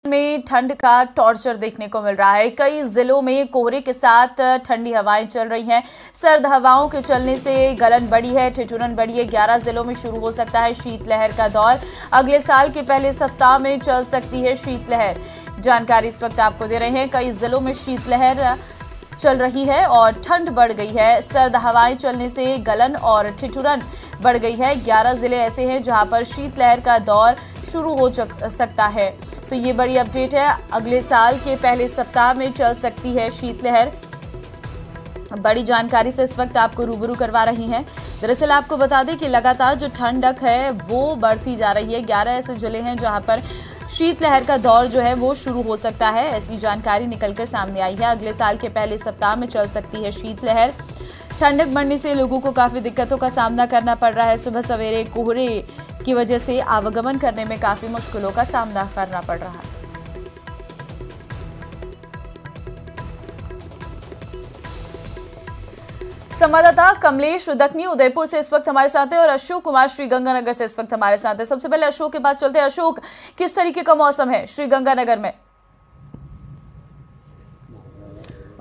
में ठंड का टॉर्चर देखने को मिल रहा है। कई जिलों में कोहरे के साथ ठंडी हवाएं चल रही हैं। सर्द हवाओं के चलने से गलन बढ़ी है, ठिठुरन बढ़ी है। 11 जिलों में शुरू हो सकता है शीतलहर का दौर। अगले साल के पहले सप्ताह में चल सकती है शीतलहर। जानकारी इस वक्त आपको दे रहे हैं। कई जिलों में शीतलहर चल रही है और ठंड बढ़ गई है। सर्द हवाएं चलने से गलन और ठिठुरन बढ़ गई है। 11 जिले ऐसे हैं जहां पर शीतलहर का दौर शुरू हो सकता है। तो ये बड़ी अपडेट है। अगले साल के पहले सप्ताह में चल सकती है शीतलहर। बड़ी जानकारी से इस वक्त आपको रूबरू करवा रही हैं। दरअसल आपको बता दें कि लगातार जो ठंडक है वो बढ़ती जा रही है। 11 ऐसे जिले हैं जहां पर शीतलहर का दौर जो है वो शुरू हो सकता है। ऐसी जानकारी निकलकर सामने आई है। अगले साल के पहले सप्ताह में चल सकती है शीतलहर। ठंडक बढ़ने से लोगों को काफी दिक्कतों का सामना करना पड़ रहा है। सुबह सवेरे कोहरे की वजह से आवागमन करने में काफी मुश्किलों का सामना करना पड़ रहा है। संवाददाता कमलेश दखनी उदयपुर से इस वक्त हमारे साथ है और अशोक कुमार श्रीगंगानगर से इस वक्त हमारे साथ है। सबसे पहले अशोक के पास चलते हैं। अशोक, किस तरीके का मौसम है श्रीगंगानगर में?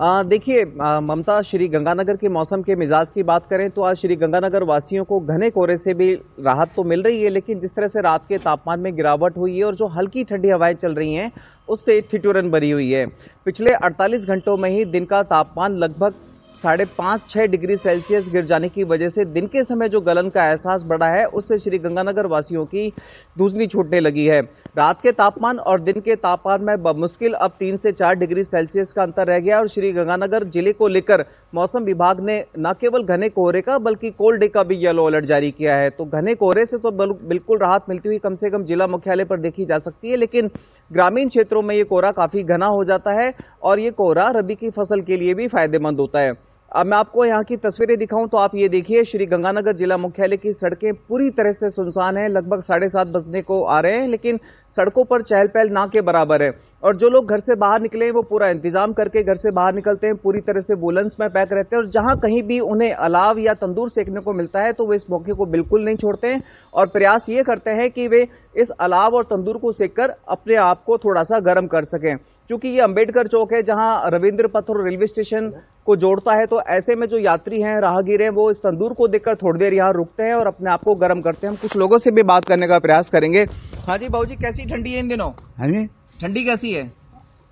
देखिए ममता, श्री गंगानगर के मौसम के मिजाज की बात करें तो आज श्री गंगानगर वासियों को घने कोहरे से भी राहत तो मिल रही है, लेकिन जिस तरह से रात के तापमान में गिरावट हुई है और जो हल्की ठंडी हवाएं चल रही हैं उससे ठिठुरन भरी हुई है। पिछले 48 घंटों में ही दिन का तापमान लगभग 5.5-6 डिग्री सेल्सियस गिर जाने की वजह से दिन के समय जो गलन का एहसास बढ़ा है उससे श्री गंगानगर वासियों की धुंसनी छूटने लगी है। रात के तापमान और दिन के तापमान में बमुश्किल अब 3 से 4 डिग्री सेल्सियस का अंतर रह गया और श्री गंगानगर जिले को लेकर मौसम विभाग ने न केवल घने कोहरे का बल्कि कोल्ड डे का भी येलो अलर्ट जारी किया है। तो घने कोहरे से तो बिल्कुल राहत मिलती हुई कम से कम जिला मुख्यालय पर देखी जा सकती है, लेकिन ग्रामीण क्षेत्रों में ये कोहरा काफी घना हो जाता है और ये कोहरा रबी की फसल के लिए भी फायदेमंद होता है। अब मैं आपको यहाँ की तस्वीरें दिखाऊं तो आप ये देखिए, श्री गंगानगर जिला मुख्यालय की सड़कें पूरी तरह से सुनसान हैं। लगभग 7:30 बजने को आ रहे हैं, लेकिन सड़कों पर चहल पहल ना के बराबर है और जो लोग घर से बाहर निकले वो पूरा इंतजाम करके घर से बाहर निकलते हैं, पूरी तरह से वुलन्स में पैक रहते हैं और जहां कहीं भी उन्हें अलाव या तंदूर सेकने को मिलता है तो वे इस मौके को बिल्कुल नहीं छोड़ते हैं और प्रयास ये करते हैं कि वे इस अलाव और तंदूर को सेककर अपने आप को थोड़ा सा गर्म कर सकें। क्योंकि ये अंबेडकर चौक है जहां रविंद्र पथ और रेलवे स्टेशन को जोड़ता है, तो ऐसे में जो यात्री हैं, राहगीर हैं, वो इस तंदूर को देखकर थोड़ी देर यहाँ रुकते हैं और अपने आप को गर्म करते हैं। हम कुछ लोगों से भी बात करने का प्रयास करेंगे। हाँ जी बाबूजी, कैसी ठंडी है इन दिनों? हाँ जी, ठंडी कैसी है?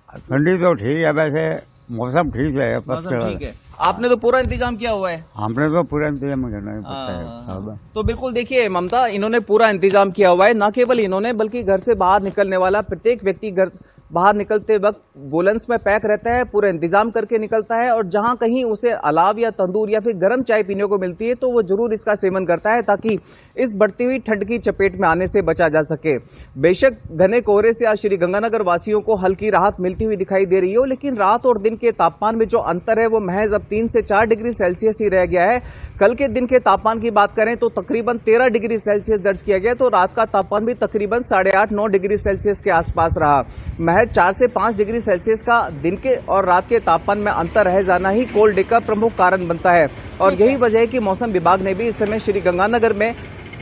ठंडी तो ठीक है, वैसे मौसम ठीक है। मौसम ठीक है। आपने तो पूरा इंतजाम किया हुआ है? हमने तो पूरा इंतजाम करना है। तो बिल्कुल देखिए ममता, इन्होंने पूरा इंतजाम किया हुआ है। न केवल इन्होंने बल्कि घर से बाहर निकलने वाला प्रत्येक व्यक्ति घर बाहर निकलते वक्त वुलन्स में पैक रहता है, पूरा इंतजाम करके निकलता है और जहां कहीं उसे अलाव या तंदूर या फिर गर्म चाय पीने को मिलती है तो वो जरूर इसका सेवन करता है ताकि इस बढ़ती हुई ठंड की चपेट में आने से बचा जा सके। बेशक घने कोहरे से आज श्री गंगानगर वासियों को हल्की राहत मिलती हुई दिखाई दे रही हो, लेकिन रात और दिन के तापमान में जो अंतर है वो महज अब 3 से 4 डिग्री सेल्सियस ही रह गया है। कल के दिन के तापमान की बात करें तो तकरीबन 13 डिग्री सेल्सियस दर्ज किया गया, तो रात का तापमान भी तकरीबन 8.5-9 डिग्री सेल्सियस के आसपास रहा। महज 4 से 5 डिग्री सेल्सियस का दिन के और रात के तापमान में अंतर रह जाना ही कोल्ड डे का प्रमुख कारण बनता है और यही वजह है कि मौसम विभाग ने भी इस समय श्री गंगानगर में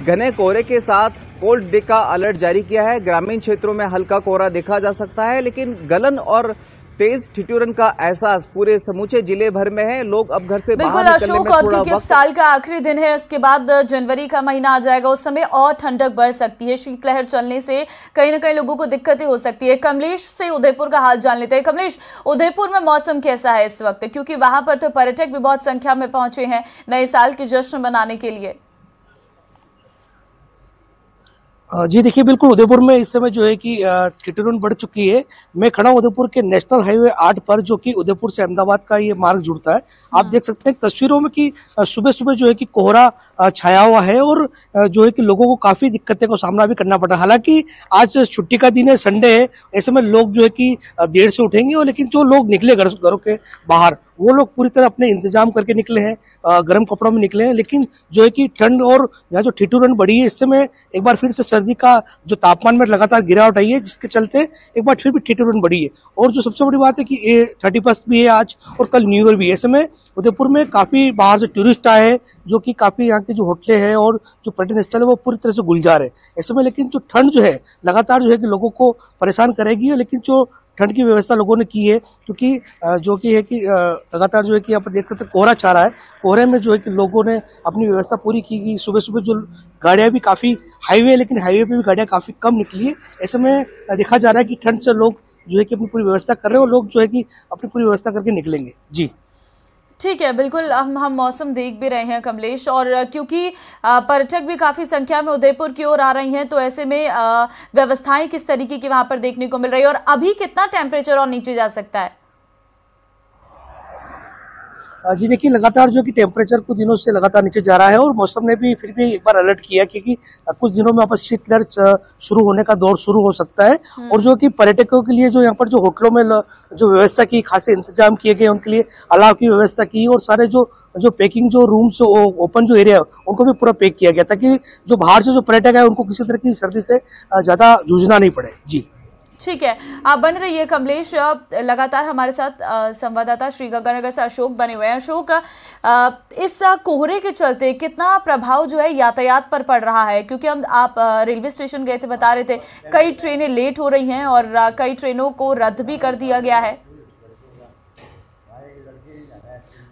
घने कोहरे के साथ कोल्ड डे का अलर्ट जारी किया है। ग्रामीण क्षेत्रों में हल्का कोहरा देखा जा सकता है, लेकिन गलन और तेज ठिठुरन का एहसास पूरे समूचे जिले भर में है। लोग अब घर से बाहर निकलने में थोड़ा वक्त, साल का आखिरी दिन है, उसके बाद जनवरी का महीना आ जाएगा, उस समय और ठंडक बढ़ सकती है। शीतलहर चलने से कहीं ना कहीं लोगों को दिक्कतें हो सकती है। कमलेश से उदयपुर का हाल जान लेते हैं। कमलेश, उदयपुर में मौसम कैसा है इस वक्त, क्योंकि वहां पर तो पर्यटक भी बहुत संख्या में पहुंचे हैं नए साल के जश्न मनाने के लिए? जी देखिए, बिल्कुल उदयपुर में इस समय जो है कि ठिठुरन बढ़ चुकी है। मैं खड़ा हूं उदयपुर के नेशनल हाईवे 8 पर, जो कि उदयपुर से अहमदाबाद का ये मार्ग जुड़ता है। आप देख सकते हैं तस्वीरों में कि सुबह सुबह जो है कि कोहरा छाया हुआ है और जो है कि लोगों को काफी दिक्कतें का सामना भी करना पड़ रहा है। हालांकि आज छुट्टी का दिन है, संडे है, ऐसे में लोग जो है कि देर से उठेंगे और लेकिन जो लोग निकले घरों के बाहर वो लोग पूरी तरह अपने इंतजाम करके निकले हैं, गर्म कपड़ों में निकले हैं। लेकिन जो है कि ठंड और यहाँ जो ठिठुरन बढ़ी है, इस समय एक बार फिर से सर्दी का जो तापमान में लगातार गिरावट आई है, जिसके चलते एक बार फिर भी ठिठुरन बढ़ी है। और जो सबसे बड़ी बात है कि 31 भी है आज और कल न्यू ईयर भी है। ऐसे में उदयपुर में काफी बाहर से टूरिस्ट आए हैं, जो कि काफी यहाँ के जो होटलें हैं और जो पर्यटन स्थल है वो पूरी तरह से गुलजार है। ऐसे में लेकिन जो ठंड जो है लगातार जो है कि लोगों को परेशान करेगी, लेकिन जो ठंड की व्यवस्था लोगों ने की है, क्योंकि जो कि है कि लगातार जो है कि आप देख सकते हैं कोहरा छा रहा है। कोहरे में जो है कि लोगों ने अपनी व्यवस्था पूरी की गई। सुबह सुबह जो गाड़ियां भी काफी हाईवे, लेकिन हाईवे पे भी गाड़ियां काफी कम निकली है। ऐसे में देखा जा रहा है कि ठंड से लोग जो है कि अपनी पूरी व्यवस्था कर रहे हैं और लोग जो है कि अपनी पूरी व्यवस्था करके निकलेंगे। जी ठीक है, बिल्कुल हम मौसम देख भी रहे हैं कमलेश, और क्योंकि पर्यटक भी काफ़ी संख्या में उदयपुर की ओर आ रही हैं, तो ऐसे में व्यवस्थाएं किस तरीके की वहां पर देखने को मिल रही है, और अभी कितना टेम्परेचर और नीचे जा सकता है? जी देखिए, लगातार जो कि टेम्परेचर कुछ दिनों से लगातार नीचे जा रहा है और मौसम ने भी फिर भी एक बार अलर्ट किया क्योंकि कुछ दिनों में वापस शीतलहर शुरू होने का दौर शुरू हो सकता है। और जो कि पर्यटकों के लिए जो यहाँ पर जो होटलों में जो व्यवस्था की, खासे इंतजाम किए गए, उनके लिए अलाव की व्यवस्था की और सारे जो पैकिंग जो रूम्स ओपन जो एरिया उनको भी पूरा पैक किया गया ताकि जो बाहर से जो पर्यटक है उनको किसी तरह की सर्दी से ज्यादा जूझना नहीं पड़े। जी ठीक है, आप बन रही है कमलेश। लगातार हमारे साथ संवाददाता श्रीगंगानगर से अशोक बने हुए हैं। अशोक, इस कोहरे के चलते कितना प्रभाव जो है यातायात पर पड़ रहा है? क्योंकि आप रेलवे स्टेशन गए थे, बता रहे थे कई ट्रेनें लेट हो रही हैं और कई ट्रेनों को रद्द भी कर दिया गया है।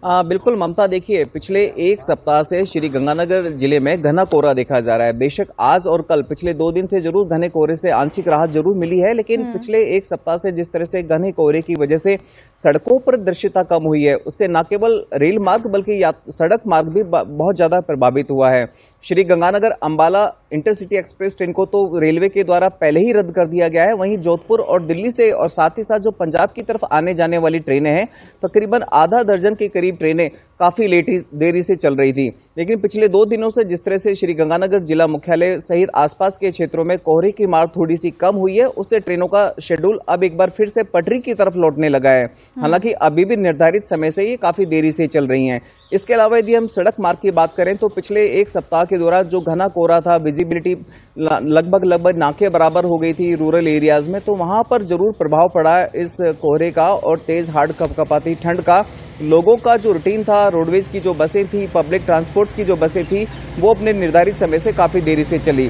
बिल्कुल ममता, देखिए पिछले एक सप्ताह से श्री गंगानगर जिले में घना कोहरा देखा जा रहा है। बेशक आज और कल पिछले 2 दिन से जरूर घने कोहरे से आंशिक राहत जरूर मिली है, लेकिन पिछले एक सप्ताह से जिस तरह से घने कोहरे की वजह से सड़कों पर दृश्यता कम हुई है, उससे न केवल रेल मार्ग बल्कि सड़क मार्ग भी बहुत ज्यादा प्रभावित हुआ है। Shri Ganganagar Ambala intercity express train को तो रेलवे के द्वारा पहले ही रद्द कर दिया गया है। वहीं जोधपुर और दिल्ली से और साथ ही साथ जो पंजाब की तरफ आने जाने वाली ट्रेनें हैं, तकरीबन आधा दर्जन के करीब ट्रेनें काफी देरी से चल रही थी। लेकिन पिछले 2 दिनों से जिस तरह से श्री गंगानगर जिला मुख्यालय सहित आसपास के क्षेत्रों में कोहरे की मार थोड़ी सी कम हुई है, उससे ट्रेनों का शेड्यूल अब एक बार फिर से पटरी की तरफ लौटने लगा है। हालांकि अभी भी निर्धारित समय से ये काफी देरी से चल रही हैं। इसके अलावा यदि हम सड़क मार्ग की बात करें तो पिछले एक सप्ताह के दौरान जो घना कोहरा था, विजिबिलिटी लगभग नाके बराबर हो गई थी रूरल एरियाज में, तो वहां पर जरूर प्रभाव पड़ा इस कोहरे का और तेज हार्ड कपकपाती ठंड का। लोगों का जो रूटीन था, रोडवेज की जो बसें थी, पब्लिक ट्रांसपोर्ट्स की जो बसें थी, वो अपने निर्धारित समय से काफी देरी से चली।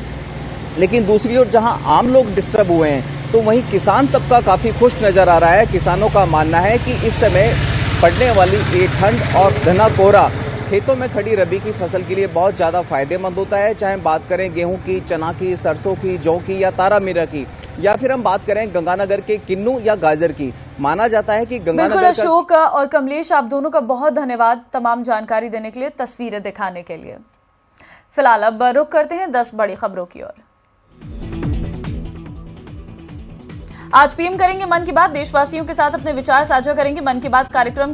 लेकिन दूसरी ओर जहां आम लोग डिस्टर्ब हुए हैं, तो वहीं किसान तबका काफी खुश नजर आ रहा है। किसानों का मानना है कि इस समय पड़ने वाली ये ठंड और घना कोहरा खेतों में खड़ी रबी की फसल के लिए बहुत ज्यादा फायदेमंद होता है। चाहे बात करें गेहूं की, चना की, सरसों की, जौ की या तारा मीरा की, या फिर हम बात करें गंगानगर के किन्नू या गाजर की। माना जाता है कि गंगानगर बिल्कुल अशोक और कमलेश, आप दोनों का बहुत धन्यवाद तमाम जानकारी देने के लिए, तस्वीरें दिखाने के लिए। फिलहाल अब रुक करते हैं 10 बड़ी खबरों की ओर। आज पीएम करेंगे मन की बात, देशवासियों के साथ अपने विचार साझा करेंगे। मन की बात कार्यक्रम